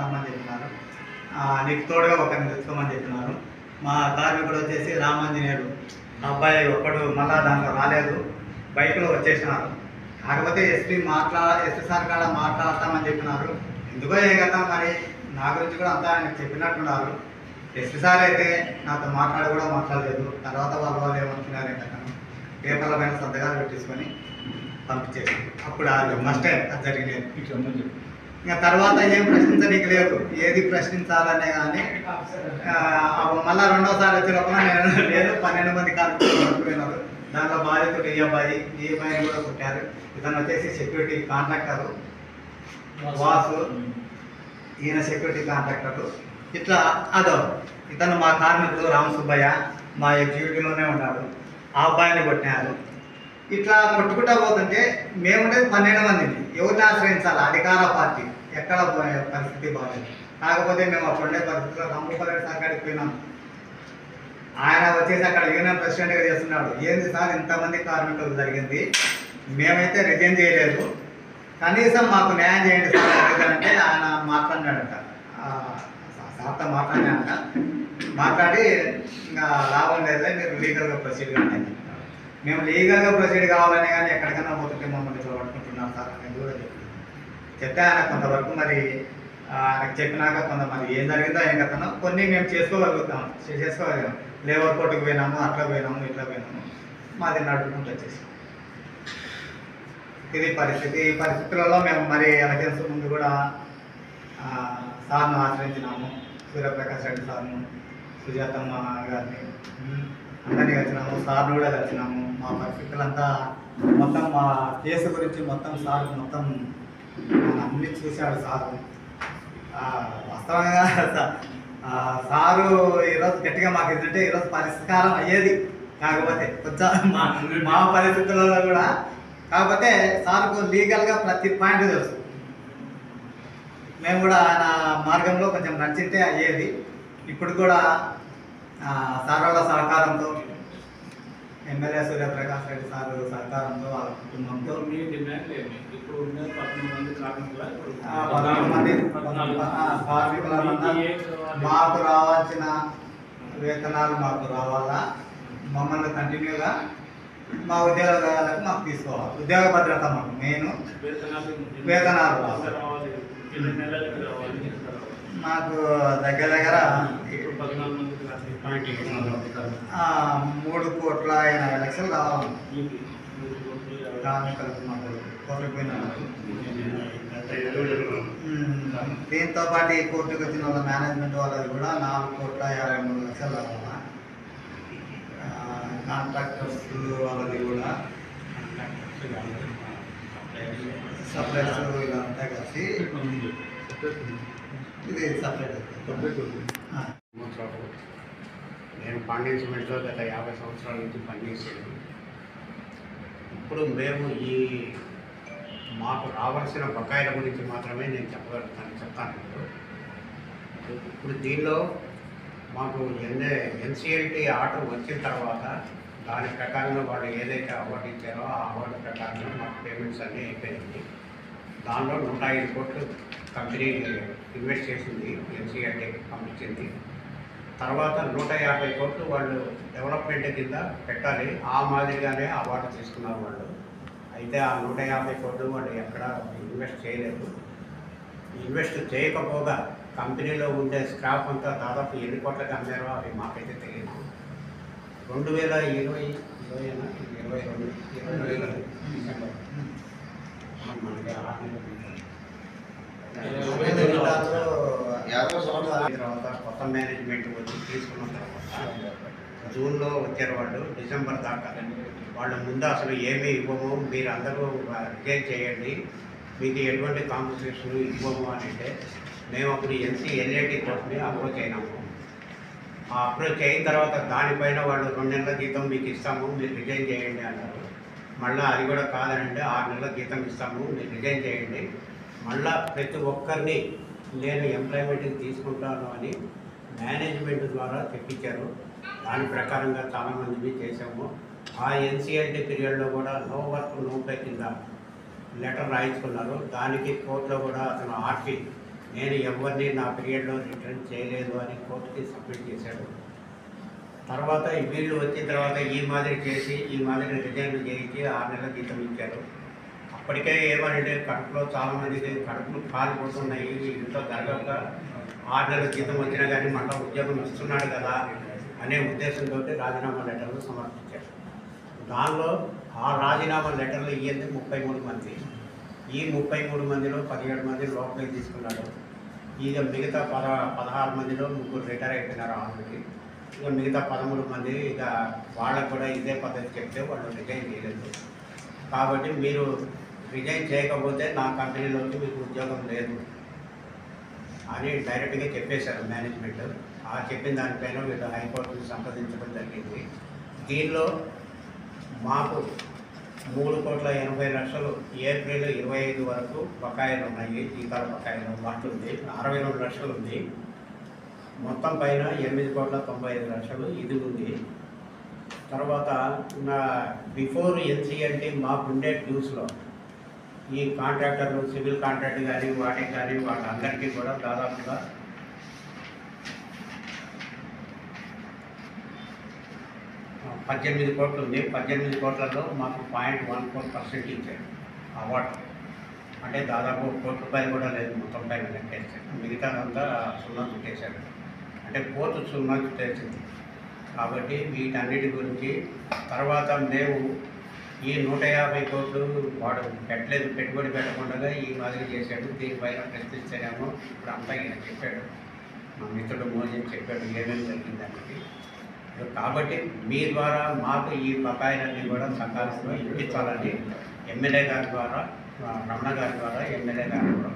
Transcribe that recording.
రమ్మని చెప్పినారు. నీకు తోడుగా ఒకరిని తెచ్చుకోమని చెప్పినారు. మా కార్మికుడు వచ్చేసి రామాంజనేయుడు అబ్బాయి ఒక్కడు మళ్ళా దాంట్లో రాలేదు, బైక్లో వచ్చేసినారు. కాకపోతే ఎస్పీ సార్ కాడ మాట్లాడతామని చెప్పినారు. ఎందుకో ఏ కదా మరి నా గురించి కూడా అంతా ఆయనకు చెప్పినట్టున్నారు. ఎస్పీ సార్ అయితే నాతో మాట్లాడలేదు. తర్వాత వాళ్ళు ఏమనుకున్నారు ఏంటంటే పేపర్ల పైన సంతకాలు పెట్టించుకొని పంపించేసి అప్పుడు అది ఫస్ట్ టైం అది జరిగినది. ఇంకా తర్వాత ఏం ప్రశ్నించడానికి లేదు, ఏది ప్రశ్నించాలనే కానీ మళ్ళీ రెండోసారి వచ్చే లోపల నేను లేదు 12 మంది కార్మికులు పడిపోయినారు. దాంట్లో బాధితుడు ఈ అబ్బాయిని కూడా కొట్టారు. ఇతను వచ్చేసి సెక్యూరిటీ కాంట్రాక్టరు వాసు, ఈయన సెక్యూరిటీ కాంట్రాక్టరు. ఇట్లా ఇతను మా కార్మికుడు రామసుబ్బయ్య మా ఎగ్జిక్యూటివ్లోనే ఉన్నాడు. ఆ అబ్బాయిని కొట్టినారు. ఇట్లా కొట్టుకుంటా పోతుంటే మేముండేది 12 మందిని. ఎవరిని ఆశ్రయించాలి? అధికార పార్టీ. ఎక్కడ పరిస్థితి బాగాలేదు. కాకపోతే మేము అప్పుడుండే పరిస్థితిలో రంభపల్లి సార్ కాడికి పోయినాం. ఆయన వచ్చేసి అక్కడ యూనియన్ ప్రెసిడెంట్గా చేస్తున్నాడు. ఏంది సార్ ఇంతమంది కార్మికులు జరిగింది, మేమైతే రిజైన్ చేయలేదు, కనీసం మాకు న్యాయం చేయండి సార్ అంటే ఆయన మాట్లాడినాడట. సార్తో మాట్లాడి ఇంకా లాభం లేదులే, మీరు లీగల్గా ప్రొసీడ్ కాండి. మేము లీగల్గా ప్రొసీడ్ కావాలని కానీ ఎక్కడికైనా పోతుంటే మమ్మల్ని ఇట్లా పట్టుకుంటున్నాం సార్ అనేది కూడా చెప్తే ఆయన కొంతవరకు మరి ఆయనకు చెప్పినాక కొంత మరి ఏం జరిగిందో ఏం కథనో కొన్ని మేము చేసుకోగలిగాం. లేబర్ కోర్టుకు పోయినాము, అట్లా పోయినాము, ఇట్లా పోయినాము, మాది నడుపుకుంటూ వచ్చేసి ఇది పరిస్థితి. ఈ పరిస్థితులలో మేము మరి ఎలక్షన్స్ ముందు కూడా సార్ను ఆశ్రయించినాము. సూర్యప్రకాష్ రెడ్డి సార్ను, సుజాతమ్మ గారిని అందరినీ వచ్చినాము. సార్ను కూడా వచ్చినాము. మా పరిస్థితులంతా మొత్తం మా కేసు గురించి మొత్తం సార్ మొత్తం అన్ని చూశాడు సారు. వాస్తవంగా సారు ఈరోజు గట్టిగా మాకు ఏంటంటే ఈరోజు పరిష్కారం అయ్యేది. కాకపోతే కొంచెం మా పరిస్థితులలో కూడా కాకపోతే సార్కు లీగల్గా ప్రతి పాయింట్ తెలుసు. మేము కూడా ఆయన మార్గంలో కొంచెం నడిచింటే అయ్యేది. ఇప్పుడు కూడా సార్ వాళ్ళ సహకారంతో, ఎమ్మెల్యే సూర్యప్రకాష్ రెడ్డి సార్ సహకారంతో, వాళ్ళ కుటుంబంతో 14 మంది కార్మికులంతా మాకు రావాల్సిన వేతనాలు మాకు రావాలా, మమ్మల్ని కంటిన్యూగా మా ఉద్యోగాలకు మాకు తీసుకోవాలి. ఉద్యోగ భద్రత మాకు మెయిన్, వేతనాలు మాకు దగ్గర 3,80,00,000 రావాలి. కార్మికులకు మాకు కోల్పోయినారు. దీంతో పాటు ఈ కోర్టుకు వచ్చిన వాళ్ళ మేనేజ్మెంట్ వాళ్ళది కూడా 4,53,00,000 రావాలా. కాంట్రాక్టర్స్ వాళ్ళది కూడా సప్లైస్ ఇదంతా కలిసి ఇది సపరేట్. నేను పాండ్యన్ సిమెంట్లో గత 50 సంవత్సరాల నుంచి పనిచేసాను. ఇప్పుడు మేము మాకు రావాల్సిన బకాయిల గురించి మాత్రమే నేను చెప్తాను. ఇప్పుడు దీనిలో మాకు ఎన్సిఎల్టీ ఆర్డర్ వచ్చిన తర్వాత దాని ప్రకారంగా వాళ్ళు ఏదైతే అవార్డు ఇచ్చారో ఆ అవార్డు ప్రకారంగా మాకు పేమెంట్స్ అన్నీ అయిపోయింది. దానిలో 105 కోట్లు కంపెనీ ఇన్వెస్ట్ చేసింది, ఎన్సిఎల్టీకి పంపించింది. తర్వాత 150 కోట్లు వాళ్ళు డెవలప్మెంట్ కింద పెట్టాలి, ఆ మాదిరిగానే అవార్డు తీసుకున్నారు వాళ్ళు. అయితే ఆ 150 కోట్లు వాళ్ళు ఎక్కడ ఇన్వెస్ట్ చేయలేదు. ఇన్వెస్ట్ చేయకపోగా కంపెనీలో ఉండే స్క్రాప్ అంతా దాదాపు ఎన్ని కోట్లకి అమ్మారో అవి మాకైతే తెలియదు. 2022 డిసెంబర్ మనకి 6 నెలల తర్వాత కొత్త మేనేజ్మెంట్ వచ్చి తీసుకున్న తర్వాత జూన్లో వచ్చారు వాళ్ళు. డిసెంబర్ దాకా వాళ్ళ ముందు అసలు ఏమీ ఇవ్వము, మీరు అందరూ రిజైన్ చేయండి, మీకు ఎటువంటి కాంపెన్సేషన్ ఇవ్వము అని అంటే మేము అప్పుడు ఎన్సిఎల్ఏటీ కోర్టుని అప్రోచ్ అయినాము. ఆ అప్రోచ్ అయిన తర్వాత దానిపైన వాళ్ళు 2 నెలల జీతం మీకు ఇస్తాము, మీరు రిజైన్ చేయండి అన్నారు. మళ్ళీ అది కూడా కాదనంటే 6 నెలల జీతం ఇస్తాము, మీరు రిజైన్ చేయండి, మళ్ళీ ప్రతి ఒక్కరిని నేను ఎంప్లాయ్మెంట్కి తీసుకుంటాను అని మేనేజ్మెంట్ ద్వారా తెప్పించారు. దాని ప్రకారంగా చాలామందిని చేసాము. ఆ ఎన్సిఎల్టీ పీరియడ్లో కూడా నో వర్క్ నో పే కింద లెటర్ రాయించుకున్నారు. దానికి కోర్టులో కూడా అతను ఆర్పి నేను ఎవరిని నా పీరియడ్లో రిటర్న్ చేయలేదు అని కోర్టుకి సబ్మిట్ చేశాడు. తర్వాత వీళ్ళు వచ్చిన తర్వాత ఈ మాదిరి చేసి ఈ మాదిరి రిజైన్ చేయించి 6 నెలల జీతం ఇచ్చారు. అప్పటికే ఏమనంటే కడుపులో చాలామందికి కడుపులు కాలిపోతున్నాయి, ఇంట్లో జరగక 6 నెలల జీతం వచ్చినా కానీ మళ్ళీ ఉద్యోగం ఇస్తున్నాడు కదా అనే ఉద్దేశంతో రాజీనామా లెటర్లు సమర్పించారు. దానిలో ఆ రాజీనామా లెటర్లు ఇయ్యింది 33 మంది. ఈ 33 మందిలో 17 మంది లోపలికి తీసుకున్నాడు. ఇక మిగతా 16 మందిలో 3 రిటైర్ అయిపోయినారు ఆల్రెడీ. ఇక మిగతా 13 మంది ఇక వాళ్ళకు కూడా ఇదే పద్ధతి చెప్తే వాళ్ళు రిజైన్ చేయలేదు. కాబట్టి మీరు రిజైన్ చేయకపోతే నా కంపెనీలోకి మీకు ఉద్యోగం లేదు అని డైరెక్ట్గా చెప్పేశారు మేనేజ్మెంట్. ఆ చెప్పిన దానిపైన వీళ్ళు హైకోర్టుని సంప్రదించడం జరిగింది. దీనిలో మాకు 3,80,00,000 ఏప్రిల్ 25 వరకు బకాయిలు ఉన్నాయి. జీతాల బకాయిలు వాటి ఉంది 62 లక్షలు ఉంది. మొత్తం పైన 8,95,00,000 ఇది ఉంది. తర్వాత నా బిఫోర్ ఎన్సీఎల్టీ మాకుండే డ్యూస్లో ఈ కాంట్రాక్టర్లు సివిల్ కాంట్రాక్ట్ కానీ వాటికి కానీ వాళ్ళందరికీ కూడా దాదాపుగా 18 కోట్లు ఉంది. 18 కోట్లలో మాకు 0.14% ఇచ్చారు అవార్డు. అంటే దాదాపు ₹1 కోటి కూడా లేదు మొత్తం పైన లెక్కేసారు. మిగతాదంతా సున్నా చుట్టేశారు. అంటే కోర్టు సున్నా చుట్టేసింది. కాబట్టి వీటన్నిటి గురించి తర్వాత మేము ఈ 150 కోట్లు వాడు పెట్టలేదు, పెట్టుబడి పెట్టకుండా ఈ మాదిరి చేశాడు, దీనిపైన ప్రశ్నిస్తేనేమో ఇప్పుడు అంతా ఈయన చెప్పాడు, మా మిత్రుడు మోజన్ చెప్పాడు ఏమేమి జరిగిందనేది. కాబట్టి మీ ద్వారా మాకు ఈ బకాయిలన్నీ కూడా సకాలంలో ఇప్పించాలని ఎమ్మెల్యే గారి ద్వారా, రమణ గారి ద్వారా ఎమ్మెల్యే గారి ద్వారా